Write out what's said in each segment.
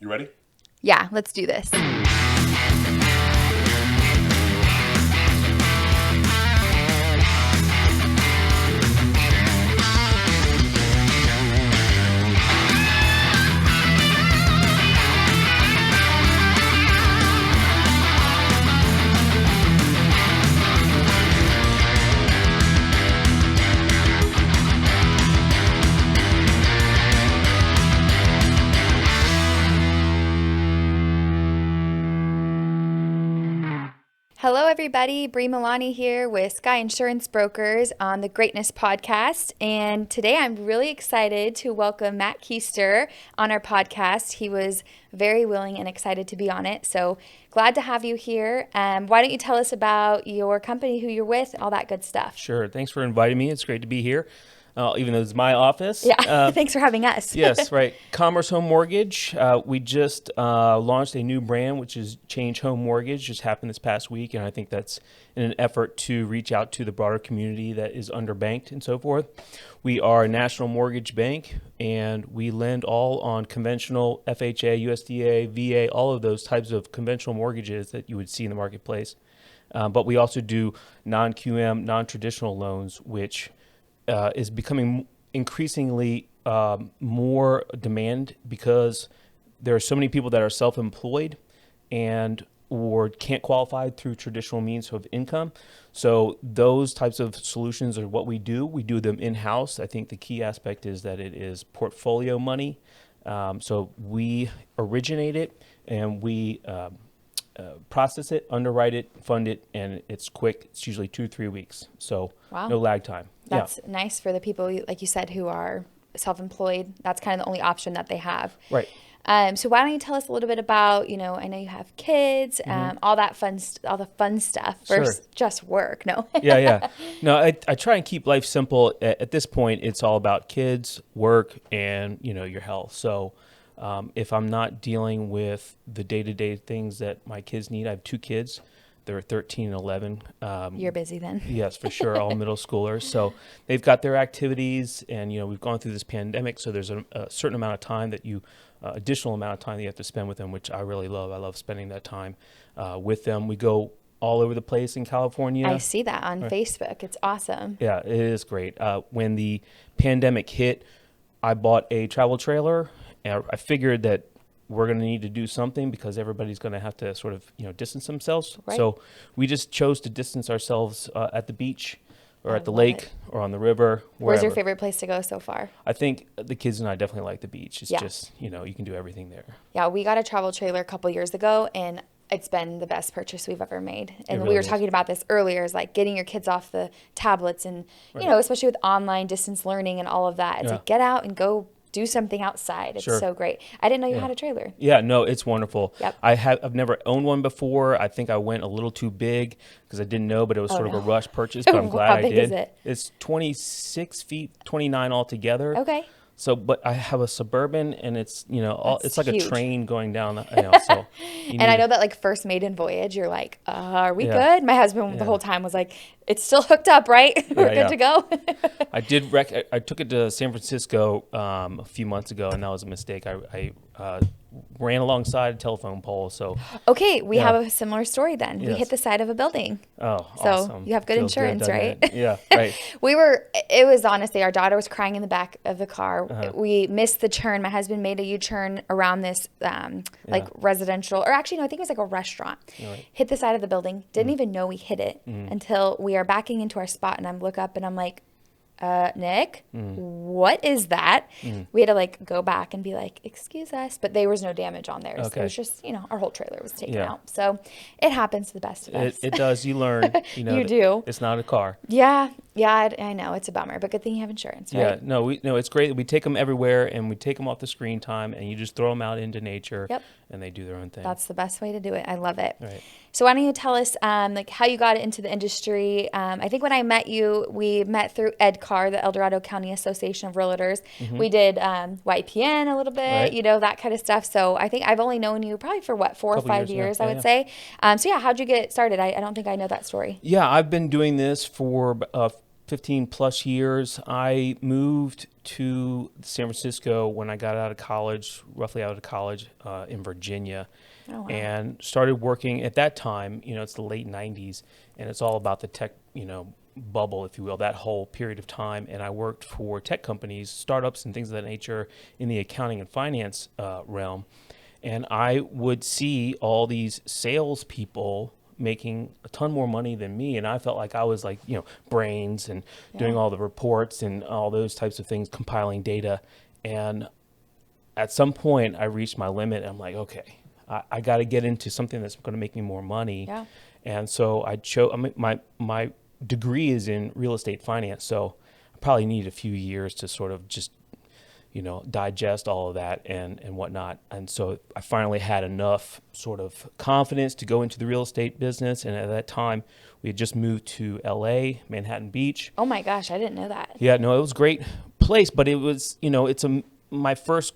You ready? Yeah, let's do this. Hello, everybody. Bree Milani here with Sky Insurance Brokers on the Greatness Podcast. And today I'm really excited to welcome Matt Keister on our podcast. He was very willing and excited to be on it. So glad to have you here. Why don't you tell us about your company, who you're with, all that good stuff? Sure. Thanks for inviting me. It's great to be here, even though it's my office. Yeah. Thanks for having us. Yes, right. Commerce Home Mortgage. We just launched a new brand, which is Change Home Mortgage. Just happened this past week, and I think that's in an effort to reach out to the broader community that is underbanked and so forth. We are a national mortgage bank, and we lend all on conventional FHA, USDA, VA, all of those types of conventional mortgages that you would see in the marketplace. But we also do non-QM, non-traditional loans, which is becoming increasingly more demand because there are so many people that are self-employed and or can't qualify through traditional means of income. So those types of solutions are what we do. We do them in-house. I think the key aspect is that it is portfolio money. So we originate it and we process it, underwrite it, fund it, and it's quick. It's usually 2-3 weeks. So no lag time. That's nice for the people, like you said, who are self-employed. That's kind of the only option that they have. Right. So why don't you tell us a little bit about, I know you have kids, all that all the fun stuff versus just work. No. Yeah. No, I try and keep life simple. At this point, it's all about kids, work, and, your health. So if I'm not dealing with the day-to-day things that my kids need, I have 2 kids. They're 13 and 11. You're busy then. Yes, for sure. All middle schoolers. So they've got their activities, and, we've gone through this pandemic. So there's a certain amount of time additional amount of time that you have to spend with them, which I really love. I love spending that time with them. We go all over the place in California. I see that on Facebook. It's awesome. Yeah, it is great. When the pandemic hit, I bought a travel trailer, and I figured that we're going to need to do something because everybody's going to have to sort of, distance themselves. Right. So we just chose to distance ourselves at the beach or at the lake or on the river. Where's your favorite place to go so far? I think the kids and I definitely like the beach. It's just, you can do everything there. Yeah, we got a travel trailer a couple years ago, and it's been the best purchase we've ever made. And really we were talking about this earlier, is like getting your kids off the tablets and, especially with online distance learning and all of that. It's like, get out and go do something outside. It's so great. I didn't know you had a trailer. Yeah, no, it's wonderful. Yep. I've never owned one before. I think I went a little too big because I didn't know, but it was sort of a rush purchase, but I'm glad I did. How big is it? It's 26 feet, 29 altogether. Okay. So, but I have a Suburban, and it's, it's like huge. A train going down. So and I know that like first maiden voyage, you're like, are we good? My husband the whole time was like, it's still hooked up, right? We're good to go. I did I took it to San Francisco a few months ago, and that was a mistake. I ran alongside a telephone pole. So okay, we have a similar story then. Yes. We hit the side of a building. Oh, so awesome. You have good insurance, right? Yeah, right. It was honestly, our daughter was crying in the back of the car. We missed the turn. My husband made a U-turn around this residential, or actually, no, I think it was like a restaurant. Right. Hit the side of the building. Didn't even know we hit it until we are backing into our spot, and I look up and I'm like, Nick, what is that? We had to like go back and be like, excuse us, but there was no damage on theirs. Okay. It was just, our whole trailer was taken out. So it happens to the best of us. It does. You learn. You do. It's not a car. Yeah, I know it's a bummer, but good thing you have insurance, right? Yeah, no, it's great. We take them everywhere, and we take them off the screen time, and you just throw them out into nature, and they do their own thing. That's the best way to do it. I love it. Right. So why don't you tell us like how you got into the industry? I think when I met you, we met through EDCAR, the El Dorado County Association of Realtors. We did YPN a little bit, that kind of stuff. So I think I've only known you probably for 4 or 5 years, I would say. So how'd you get started? I don't think I know that story. Yeah, I've been doing this for 15 plus years. I moved to San Francisco when I got out of college, roughly out of college, in Virginia, Oh, wow. and started working at that time. It's the late 90s, and it's all about the tech, bubble, if you will, that whole period of time. And I worked for tech companies, startups, and things of that nature in the accounting and finance realm. And I would see all these salespeople making a ton more money than me, and I felt like I was like, brains and doing all the reports and all those types of things, compiling data. And at some point I reached my limit, and I'm like, okay, I got to get into something that's going to make me more money. Yeah. And so I chose, my degree is in real estate finance, so I probably need a few years to sort of just digest all of that and whatnot. And so I finally had enough sort of confidence to go into the real estate business. And at that time, we had just moved to LA, Manhattan Beach. Oh my gosh, I didn't know that. Yeah, no, it was a great place, but it was, my first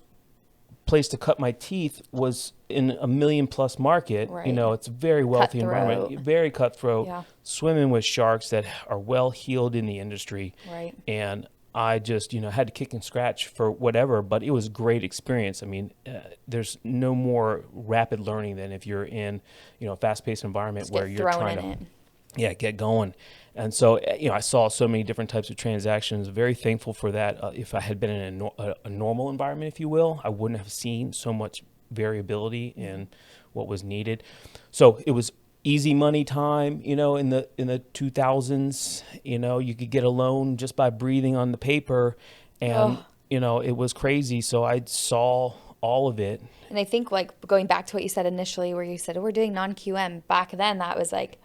place to cut my teeth was in a $1 million+ market. Right. It's a very wealthy environment, very cutthroat, Yeah. swimming with sharks that are well heeled in the industry. Right. And I just, had to kick and scratch for whatever, but it was a great experience. I mean, there's no more rapid learning than if you're in, a fast-paced environment Just where get you're thrown trying in to, it. get going. And so, I saw so many different types of transactions. Very thankful for that. If I had been in a normal environment, if you will, I wouldn't have seen so much variability in what was needed. So it was easy money time, in the 2000s. You could get a loan just by breathing on the paper, and it was crazy. So I saw all of it. And I think like going back to what you said initially, where you said, we're doing non-QM, back then that was like,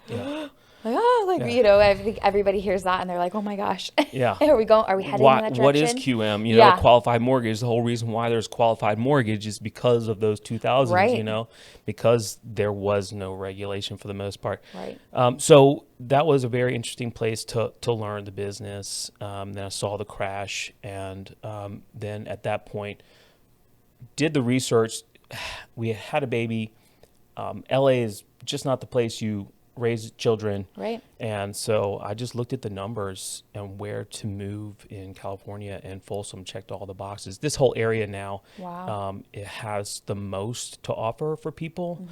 I think everybody hears that and they're like, oh my gosh, Yeah. Are we heading in that direction? What is QM? Qualified mortgage. The whole reason why there's qualified mortgage is because of those 2000s, Right. Because there was no regulation for the most part. Right. So that was a very interesting place to learn the business. Then I saw the crash, and then at that point did the research. We had a baby. LA is just not the place you raise children. Right. And so I just looked at the numbers and where to move in California, and Folsom checked all the boxes. This whole area now, Wow. it has the most to offer for people,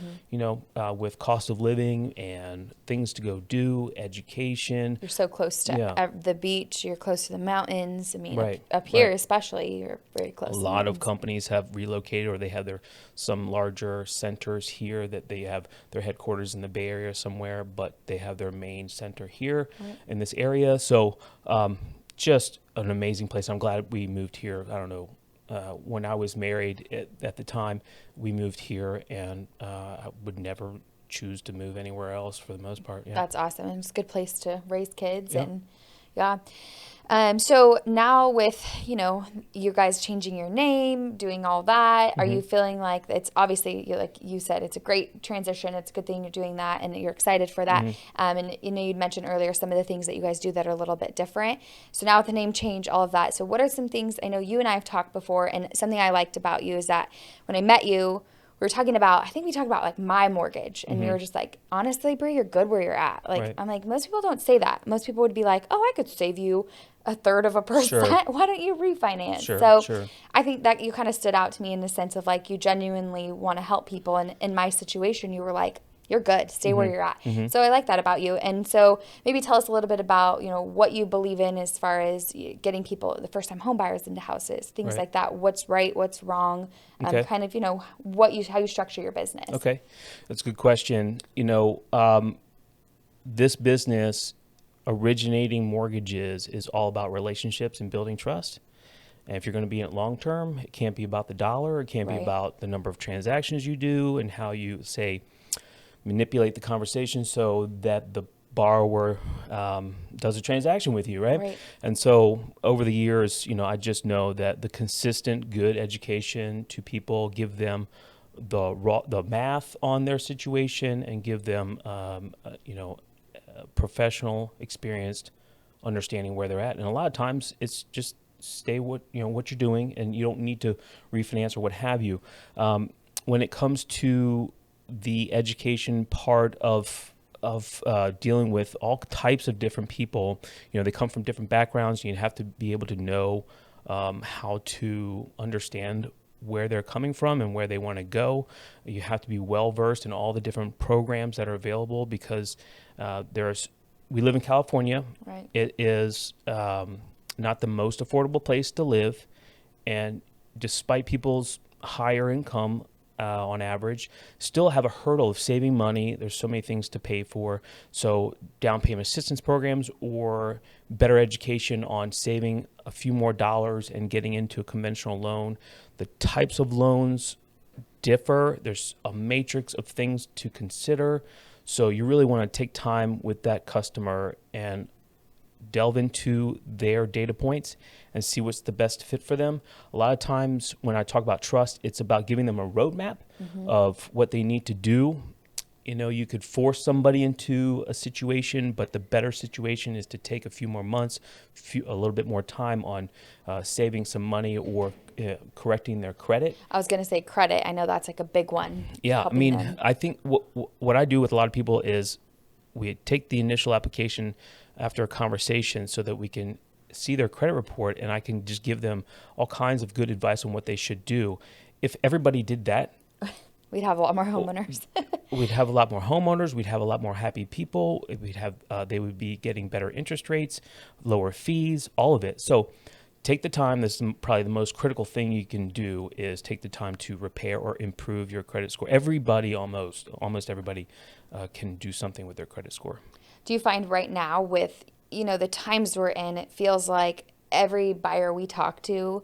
with cost of living and things to go do, education. You're so close to the beach. You're close to the mountains. I mean, Right, up here right. especially, you're very close. A to the lot of mountains. companies have relocated, or they have some larger centers here that they have their headquarters in the Bay Area somewhere, but they have their main center here in this area. So just an amazing place. I'm glad we moved here. I don't know. When I was married at the time, we moved here, and I would never choose to move anywhere else for the most part. Yeah. That's awesome. And it's a good place to raise kids. Yeah. And so now with, you guys changing your name, doing all that, are you feeling like it's obviously, like you said, it's a great transition. It's a good thing you're doing that and you're excited for that. And you'd mentioned earlier some of the things that you guys do that are a little bit different. So now with the name change, all of that. So what are some things, I know you and I have talked before, and something I liked about you is that when I met you, we talked about like my mortgage, and you were just like, honestly, Brie, you're good where you're at. Like, Right. I'm like, most people don't say that. Most people would be like, oh, I could save you 1/3%. Sure. Why don't you refinance? Sure. I think that you kind of stood out to me in the sense of like, you genuinely want to help people. And in my situation, you were like, you're good, stay where you're at. So I like that about you. And so maybe tell us a little bit about, what you believe in as far as getting people, the first time home buyers into houses, things Right. like that. What's right, what's wrong, Okay. kind of, how you structure your business. Okay. That's a good question. This business, originating mortgages, is all about relationships and building trust. And if you're going to be in it long term, it can't be about the dollar. It can't be Right. about the number of transactions you do and how you, manipulate the conversation so that the borrower does a transaction with you, right? Right. And so over the years, I just know that the consistent good education to people, give them the math on their situation, and give them professional, experienced understanding where they're at. And a lot of times it's just stay what you're doing, and you don't need to refinance or what have you. When it comes to the education part of of dealing with all types of different people. They come from different backgrounds. You have to be able to know how to understand where they're coming from and where they want to go. You have to be well versed in all the different programs that are available, because we live in California. Right. It is not the most affordable place to live, and despite people's higher income on average, still have a hurdle of saving money. There's so many things to pay for. So down payment assistance programs or better education on saving a few more dollars and getting into a conventional loan. The types of loans differ. There's a matrix of things to consider. So you really want to take time with that customer and delve into their data points and see what's the best fit for them. A lot of times when I talk about trust, it's about giving them a roadmap of what they need to do. You could force somebody into a situation, but the better situation is to take a few more months, a little bit more time on saving some money or correcting their credit. I was going to say credit. I know that's like a big one. Yeah, I mean, I think what I do with a lot of people is we take the initial application after a conversation so that we can see their credit report, and I can just give them all kinds of good advice on what they should do. If everybody did that, we'd have a lot more homeowners. We'd have a lot more homeowners. We'd have a lot more happy people. They would be getting better interest rates, lower fees, all of it. So take the time. This is probably the most critical thing you can do, is take the time to repair or improve your credit score. Everybody, almost everybody can do something with their credit score. Do you find right now with, the times we're in, it feels like every buyer we talk to,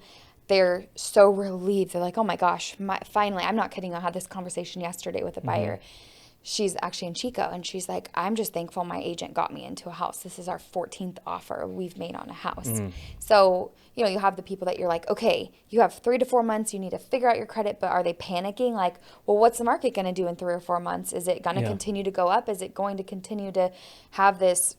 they're so relieved. They're like, oh my gosh, finally, I'm not kidding. I had this conversation yesterday with a buyer. She's actually in Chico, and she's like, I'm just thankful my agent got me into a house. This is our 14th offer we've made on a house. So, you have the people that you're like, okay, you have 3 to 4 months. You need to figure out your credit, but are they panicking? Like, well, what's the market going to do in 3 or 4 months? Is it going to continue to go up? Is it going to continue to have this,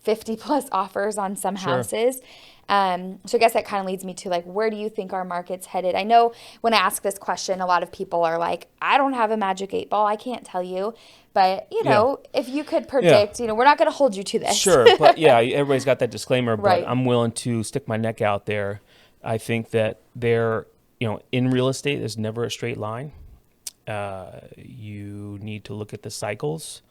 50 plus offers on some houses? So I guess that kind of leads me to, like, where do you think our market's headed? I know when I ask this question, a lot of people are like, I don't have a magic 8 ball. I can't tell you. But, if you could predict, we're not going to hold you to this. Sure. But everybody's got that disclaimer, but Right. I'm willing to stick my neck out there. I think that in real estate, there's never a straight line. You need to look at the cycles.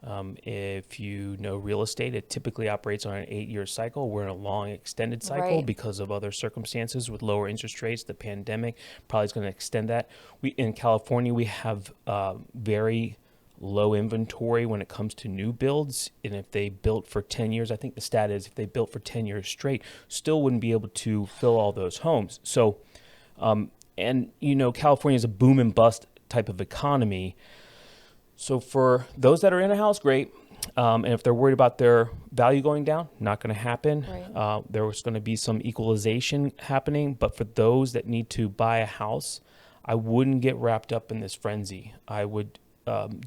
If you know real estate, it typically operates on an 8-year cycle. We're in a long extended cycle Right. because of other circumstances with lower interest rates. The pandemic probably is going to extend that. In California, we have very low inventory when it comes to new builds. And if they built for 10 years, I think the stat is if they built for 10 years straight, still wouldn't be able to fill all those homes. So, California is a boom and bust type of economy. So for those that are in a house, great. And if they're worried about their value going down, not going to happen. Right. There was going to be some equalization happening. But for those that need to buy a house, I wouldn't get wrapped up in this frenzy. I would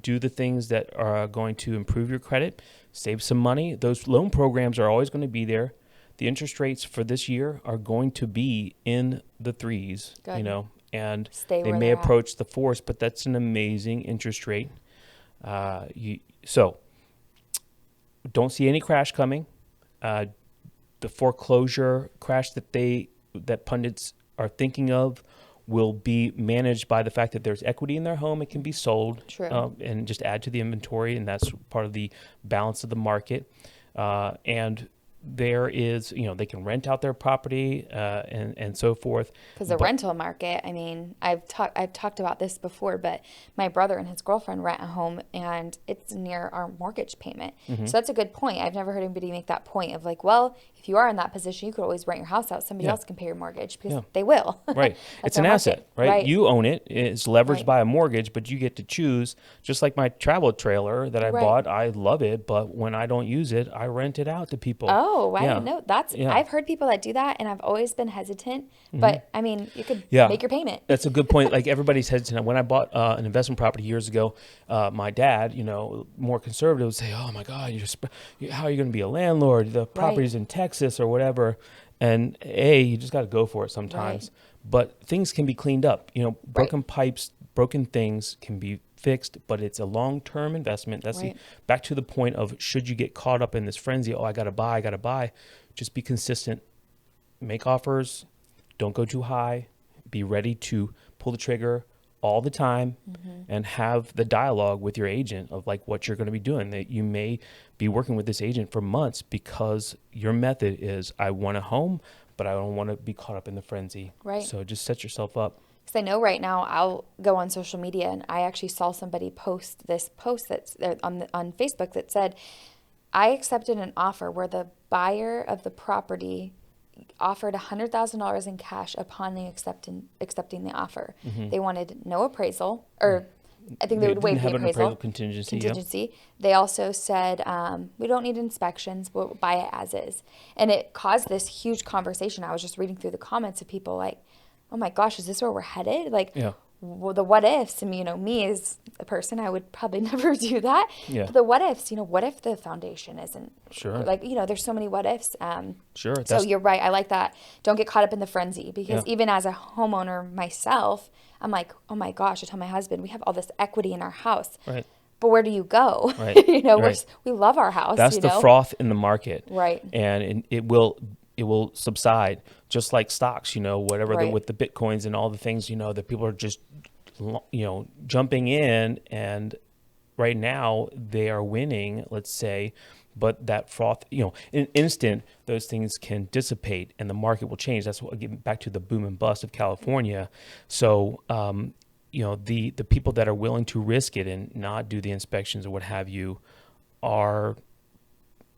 do the things that are going to improve your credit, save some money. Those loan programs are always going to be there. The interest rates for this year are going to be in the 3s, Good. and Stay they where may they're at. approach the 4s, but that's an amazing interest rate. So don't see any crash coming. The foreclosure crash that pundits are thinking of will be managed by the fact that there's equity in their home. It can be sold. True. And just add to the inventory, and that's part of the balance of the market. And there is, they can rent out their property and so forth. Because the rental market, I mean, I've talked about this before, but my brother and his girlfriend rent a home, and it's near our mortgage payment. So that's a good point. I've never heard anybody make that point of like, well, if you are in that position, you could always rent your house out. Somebody else can pay your mortgage because they will. Right. It's an asset, right? You own it. It's leveraged by a mortgage, but you get to choose. Just like my travel trailer that I bought, I love it, but when I don't use it, I rent it out to people. Oh, I didn't know. I've heard people that do that, and I've always been hesitant. But I mean, you could make your payment. That's a good point. Like everybody's hesitant. When I bought an investment property years ago, my dad, more conservative, would say, "Oh my God, how are you going to be a landlord? The property's in Texas or whatever." And you just got to go for it sometimes. But things can be cleaned up. Broken pipes broken things can be fixed, but it's a long-term investment. That's Right. back to the point of, should you get caught up in this frenzy? Oh, I got to buy. Just be consistent, make offers, don't go too high, be ready to pull the trigger all the time, and have the dialogue with your agent of like what you're going to be doing. That you may be working with this agent for months because your method is, I want a home, but I don't want to be caught up in the frenzy. Right. So just set yourself up. Because I know right now I'll go on social media, and I actually saw somebody post this post that's on Facebook that said, I accepted an offer where the buyer of the property offered $100,000 in cash upon the accepting the offer. They wanted no appraisal, or I think they would waive the Didn't have an appraisal appraisal contingency. Yep. They also said, we don't need inspections, we'll buy it as is. And it caused this huge conversation. I was just reading through the comments of people like, oh my gosh, is this where we're headed? Like, Yeah. well, the what ifs. I mean, me as a person, I would probably never do that. Yeah. But the what ifs, what if the foundation isn't? Sure. Like, there's so many what ifs. Sure. So you're right. I like that. Don't get caught up in the frenzy, because Yeah. even as a homeowner myself, I'm like, oh my gosh, I tell my husband, we have all this equity in our house. Right. But where do you go? Right. Right. We love our house. That's the froth in the market. Right. And it will subside, just like stocks, whatever Right. with the Bitcoins and all the things, that people are just, jumping in, and right now they are winning, let's say, but that froth, in an instant, those things can dissipate and the market will change. That's what, getting back to the boom and bust of California. So, the people that are willing to risk it and not do the inspections or what have you are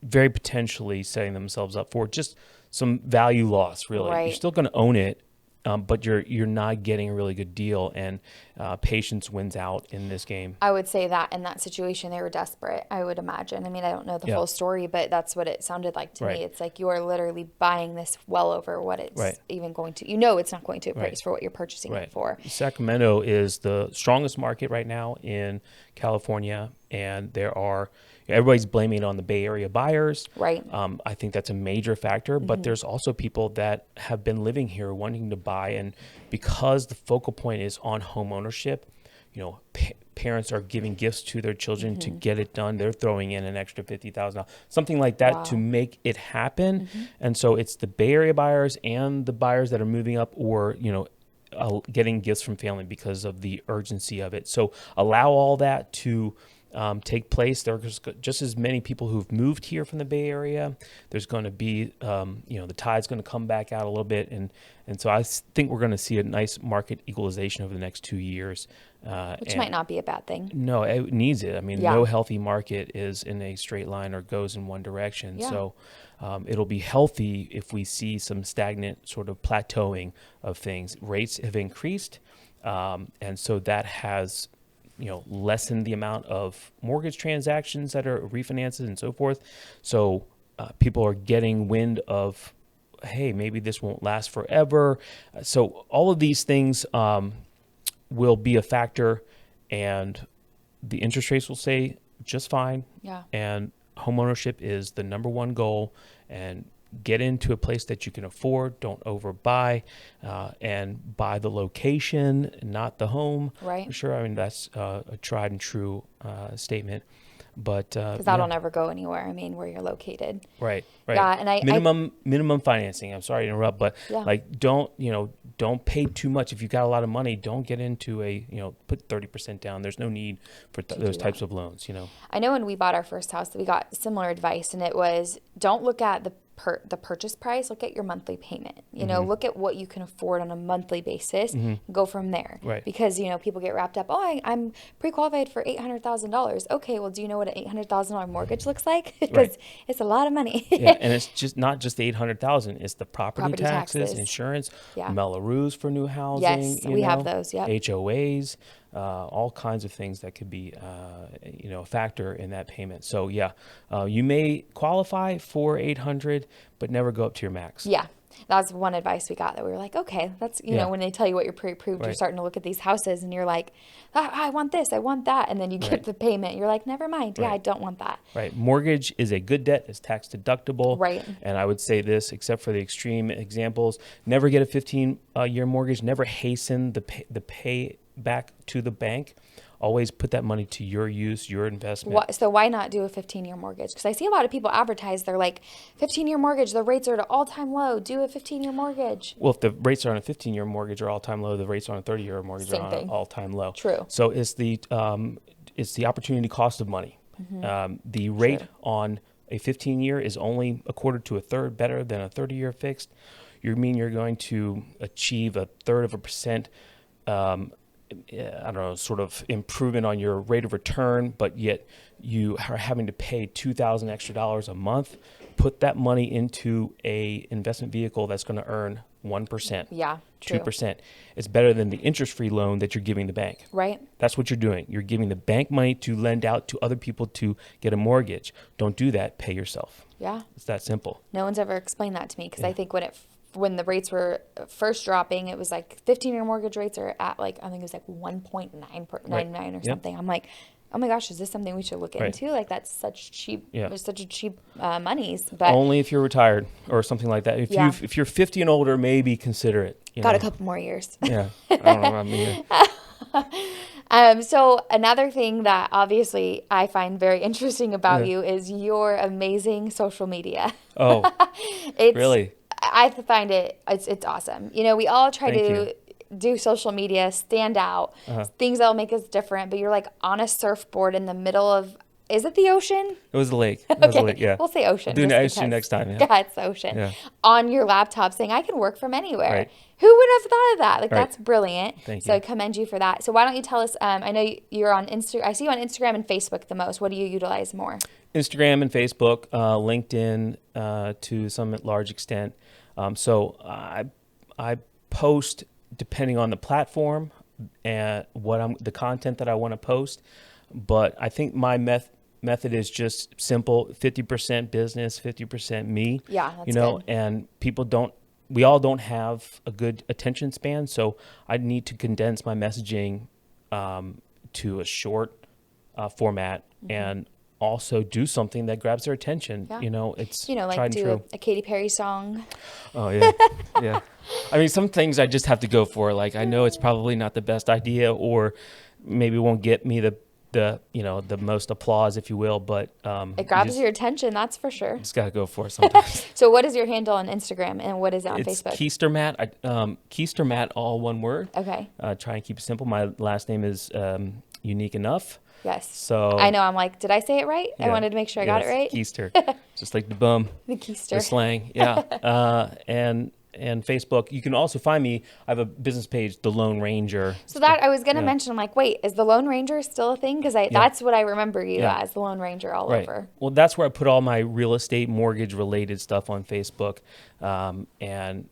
very potentially setting themselves up for just some value loss, really. Right. You're still going to own it, but you're not getting a really good deal, and patience wins out in this game. I would say that in that situation, they were desperate, I would imagine. I mean, I don't know the full story, but that's what it sounded like to Right. me. It's like you are literally buying this well over what it's Right. even going to, it's not going to appraise for what you're purchasing it for. Sacramento is the strongest market right now in California, and everybody's blaming it on the Bay Area buyers. Right. I think that's a major factor, but there's also people that have been living here wanting to buy, and because the focal point is on home ownership, parents are giving gifts to their children to get it done. They're throwing in an extra $50,000, something like that, to make it happen. And so it's the Bay Area buyers and the buyers that are moving up, or getting gifts from family because of the urgency of it. So allow all that to take place. There are just as many people who've moved here from the Bay Area. There's going to be, the tide's going to come back out a little bit. And so I think we're going to see a nice market equalization over the next 2 years. Which might not be a bad thing. No, it needs it. I mean, Yeah. no healthy market is in a straight line or goes in one direction. Yeah. So it'll be healthy if we see some stagnant sort of plateauing of things. Rates have increased, and so that has lessened the amount of mortgage transactions that are refinances and so forth. So people are getting wind of, hey, maybe this won't last forever. So all of these things will be a factor, and the interest rates will stay just fine. Yeah. And homeownership is the number one goal, and get into a place that you can afford. Don't overbuy, and buy the location, not the home. Right. For sure. I mean, that's a tried and true statement. But Because that'll never go anywhere. I mean, where you're located. Right. Yeah, and minimum financing. I'm sorry to interrupt, but like don't pay too much. If you've got a lot of money, don't get into put 30% down. There's no need for those types of loans. I know when we bought our first house, we got similar advice, and it was, don't look at the purchase price, look at your monthly payment. Look at what you can afford on a monthly basis, and go from there. Right. Because people get wrapped up. Oh, I'm pre-qualified for $800,000. Okay, well, do you know what an $800,000 mortgage looks like? Because it's a lot of money. Yeah, and it's just not just the $800,000. It's the property taxes, insurance, Yeah. Melrose for new housing. Yes, we have those. Yeah. HOAs, all kinds of things that could be a factor in that payment. So you may qualify for 800, but never go up to your max. Yeah. That's one advice we got, that we were like, okay, that's, when they tell you what you're pre-approved, you're starting to look at these houses and you're like, I want this, I want that. And then you get the payment. You're like, never mind. Yeah, I don't want that. Right. Mortgage is a good debt. It's tax deductible. Right. And I would say this, except for the extreme examples, never get a 15-year mortgage. Never hasten the back to the bank. Always put that money to your use, your investment. So why not do a 15-year mortgage? Because I see a lot of people advertise, they're like, 15-year mortgage, the rates are at all-time low. Do a 15-year mortgage. Well, if the rates are on a 15-year mortgage are all-time low, the rates on a 30-year mortgage Same are on thing. all-time low. True. So it's the opportunity cost of money. The rate on a 15-year is only a quarter to a third better than a 30-year fixed. You mean you're going to achieve a third of a percent I don't know, sort of improvement on your rate of return, but yet you are having to pay $2,000 extra a month. Put that money into a investment vehicle that's going to earn 1%. Yeah, true. 2%. It's better than the interest-free loan that you're giving the bank. Right. That's what you're doing. You're giving the bank money to lend out to other people to get a mortgage. Don't do that. Pay yourself. Yeah. It's that simple. No one's ever explained that to me, because I think when the rates were first dropping, it was like 15-year mortgage rates are at like, I think it was like 1.99 or something. I'm like, oh my gosh, is this something we should look into? Like, that's such cheap, such a cheap monies. But only if you're retared or something like that. If you're 50 and older, maybe consider it. Got a couple more years. Yeah, I don't know. I mean, so another thing that obviously I find very interesting about you is your amazing social media. Oh, really? I find it's awesome. You know, we all try to do social media, stand out, things that'll make us different, but you're like on a surfboard in the middle of, is it the ocean? It was the lake. Okay, we'll say ocean. We'll do ocean next time. Yeah, it's the ocean. Yeah. On your laptop saying, I can work from anywhere. Right. Who would have thought of that? Like, that's brilliant. Thank you. So I commend you for that. So why don't you tell us, I know you're on Instagram. I see you on Instagram and Facebook the most. What do you utilize more? Instagram and Facebook, LinkedIn to some large extent. So I post depending on the platform and the content that I want to post. But I think my method is just simple: 50% business, 50% me. Yeah, that's good. And we all don't have a good attention span, so I need to condense my messaging to a short format and also do something that grabs their attention. Yeah. It's like tried and do true. a Katy Perry song. Oh yeah, yeah. I mean, some things I just have to go for. Like, I know it's probably not the best idea, or maybe won't get me the most applause, if you will, but it grabs your attention, that's for sure. Just gotta go for it sometimes. So what is your handle on Instagram, and what is it on Facebook? It's Keister Matt. Keister Matt, all one word. Okay. Try and keep it simple. My last name is unique enough. Yes. So I know. I'm like, did I say it right? Yeah, I wanted to make sure I got it right. Keister, just like the bum. The Keister. The slang. Yeah. And Facebook. You can also find me. I have a business page, The Lone Ranger. So that I was going to mention, I'm like, wait, is the Lone Ranger still a thing? Because that's what I remember you as, the Lone Ranger all over. Well, that's where I put all my real estate, mortgage related stuff on Facebook, and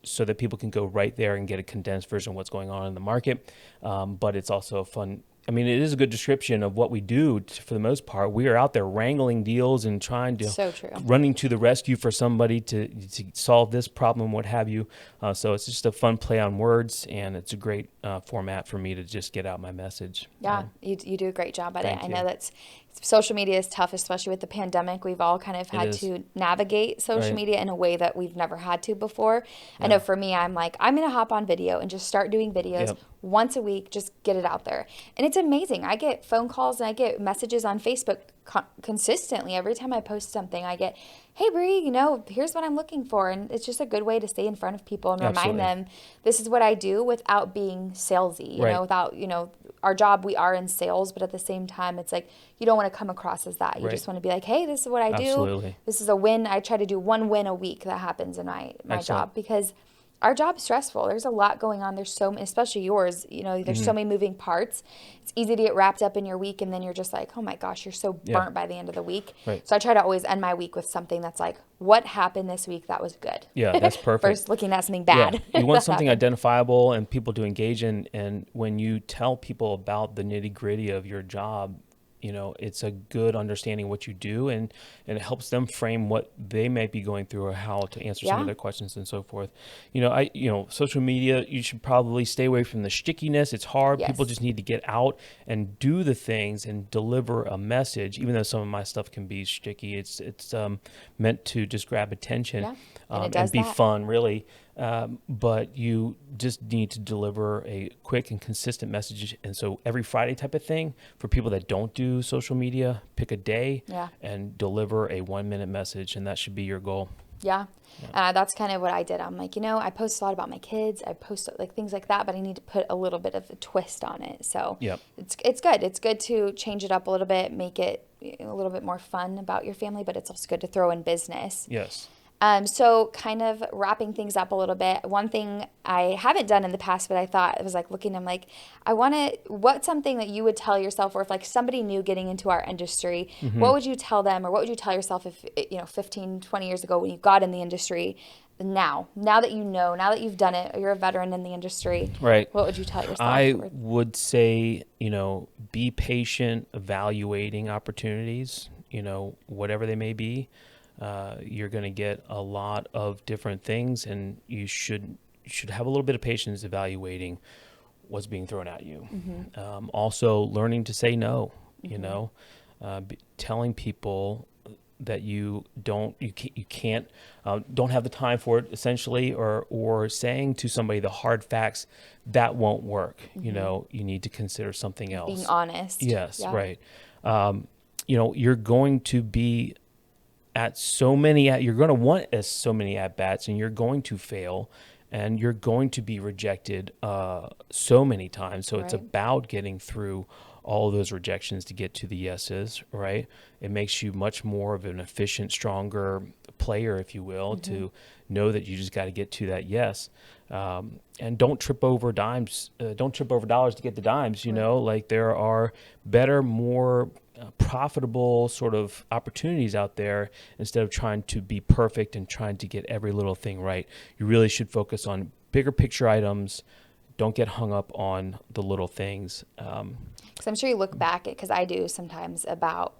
so that people can go right there and get a condensed version of what's going on in the market. But it's also a fun. I mean, it is a good description of what we do for the most part. We are out there wrangling deals and trying to, running to the rescue for somebody to solve this problem, what have you. So it's just a fun play on words, and it's a great format for me to just get out my message. Yeah, you do a great job at it. Thank I you. know that's social media is tough, especially with the pandemic. We've all kind of had to navigate social media in a way that we've never had to before. I know for me, I'm like, I'm going to hop on video and just start doing videos once a week, just get it out there. And it's amazing. I get phone calls and I get messages on Facebook consistently. Every time I post something, I get, hey, Bree, here's what I'm looking for. And it's just a good way to stay in front of people and remind them this is what I do without being salesy, without, our job, we are in sales, but at the same time, it's like, you don't want to come across as that. You just want to be like, hey, this is what I do. Absolutely. This is a win. I try to do one win a week that happens in my job, because our job's stressful. There's a lot going on. There's so many, especially yours, there's so many moving parts. It's easy to get wrapped up in your week, and then you're just like, oh my gosh, you're so burnt by the end of the week. Right. So I try to always end my week with something that's like, what happened this week that was good? Yeah, that's perfect. Versus looking at something bad. Yeah. You want something identifiable and people to engage in. And when you tell people about the nitty gritty of your job, it's a good understanding what you do, and it helps them frame what they might be going through or how to answer some of their questions and so forth. Social media, you should probably stay away from the stickiness. It's hard. Yes. People just need to get out and do the things and deliver a message. Even though some of my stuff can be sticky, it's meant to just grab attention. And it and does be that. fun, really. But you just need to deliver a quick and consistent message. And so every Friday type of thing for people that don't do social media, pick a day Yeah. and deliver a 1 minute message. And that should be your goal. Yeah. That's kind of what I did. I'm like, I post a lot about my kids. I post like things like that, but I need to put a little bit of a twist on it. So Yep. it's good. It's good to change it up a little bit, make it a little bit more fun about your family, but it's also good to throw in business. Yes. So kind of wrapping things up a little bit, one thing I haven't done in the past, but I thought it was like looking, I'm like, what's something that you would tell yourself, or if like somebody new getting into our industry, what would you tell them, or what would you tell yourself if, 15, 20 years ago when you got in the industry, now that now that you've done it, you're a veteran in the industry, Right. what would you tell yourself? I would say, be patient, evaluating opportunities, whatever they may be. You're going to get a lot of different things, and you should have a little bit of patience evaluating what's being thrown at you. Also, learning to say no. Telling people that you can't don't have the time for it, essentially, or saying to somebody the hard facts that won't work. You need to consider something else. Being honest. Yes, Yeah. right. You're going to be you're going to want so many at bats, and you're going to fail, and you're going to be rejected so many times. So it's Right. about getting through all of those rejections to get to the yeses, right? It makes you much more of an efficient, stronger player, if you will, to know that you just got to get to that yes. And don't trip over dimes. Don't trip over dollars to get the dimes. Like there are better, more profitable sort of opportunities out there. Instead of trying to be perfect and trying to get every little thing right, you really should focus on bigger picture items. Don't get hung up on the little things. Because I'm sure you look back at, because I do sometimes, about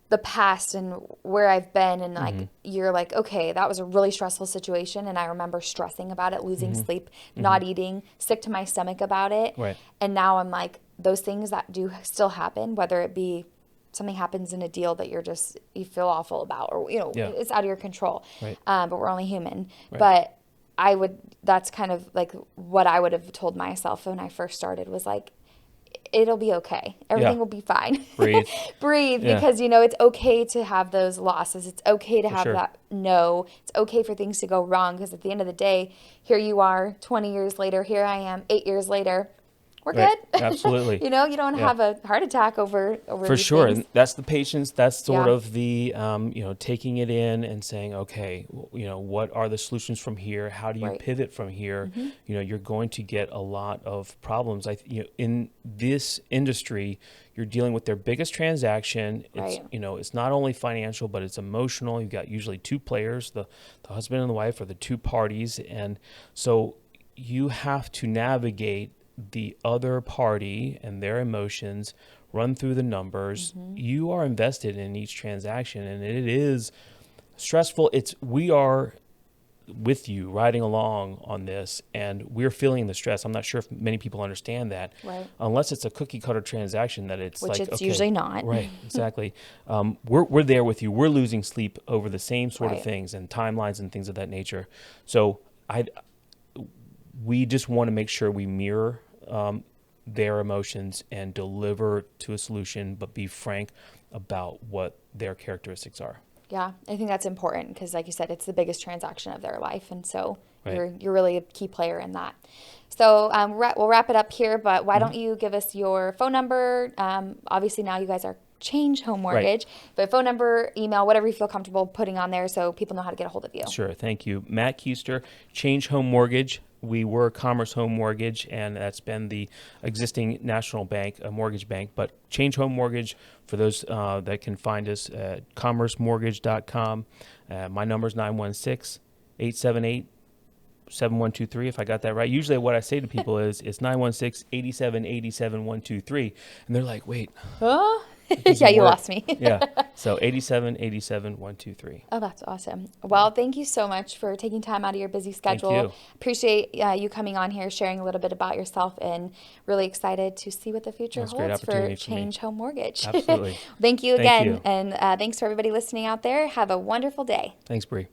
the past and where I've been, and like you're like, okay, that was a really stressful situation, and I remember stressing about it, losing sleep, not eating, sick to my stomach about it. Right. And now I'm like, those things that do still happen, whether it be something happens in a deal that you feel awful about, or Yeah. it's out of your control. Right. But we're only human. Right. But that's kind of like what I would have told myself when I first started, was like, it'll be okay. Everything Yeah. will be fine. Breathe. Breathe. Yeah. Because, it's okay to have those losses. It's okay to have sure. that no. It's okay for things to go wrong, because at the end of the day, here you are 20 years later. Here I am 8 years later. We're Right. good. Absolutely. You don't have a heart attack over For these sure. things. And that's the patience. That's sort Yeah. of the, taking it in and saying, okay, what are the solutions from here? How do you Right. pivot from here? You're going to get a lot of problems. In this industry, you're dealing with their biggest transaction. It's, Right. it's not only financial, but it's emotional. You've got usually two players, the husband and the wife, or the two parties. And so you have to navigate the other party and their emotions, run through the numbers. You are invested in each transaction, and it is stressful. We are with you riding along on this, and we're feeling the stress. I'm not sure if many people understand that, Right. unless it's a cookie cutter transaction that it's Which like, it's okay, usually not. right, exactly. We're there with you. We're losing sleep over the same sort of Right. things and timelines and things of that nature. So we just want to make sure we mirror their emotions and deliver to a solution, but be frank about what their characteristics are. Yeah, I think that's important, because, like you said, it's the biggest transaction of their life, and so Right. you're really a key player in that. So we'll wrap it up here, but why don't you give us your phone number? Obviously, now you guys are Change Home Mortgage, but phone number, email, whatever you feel comfortable putting on there, so people know how to get a hold of you. Sure, thank you. Matt Keister, Change Home Mortgage. We were Commerce Home Mortgage, and that's been the existing national bank, a mortgage bank. But Change Home Mortgage, for those that can find us at commercemortgage.com. My number is 916-878-7123, if I got that right. Usually what I say to people is it's 916-87-87-123. And they're like, wait. Huh? doesn't Yeah, you work. lost me. Yeah. So 87-87-123. Oh, that's awesome. Well, thank you so much for taking time out of your busy schedule. you. Appreciate you coming on here, sharing a little bit about yourself, and really excited to see what the future That's a great holds for opportunity for me. Change Home Mortgage. Absolutely. Thank you Thank again. you. And thanks for everybody listening out there. Have a wonderful day. Thanks, Bree.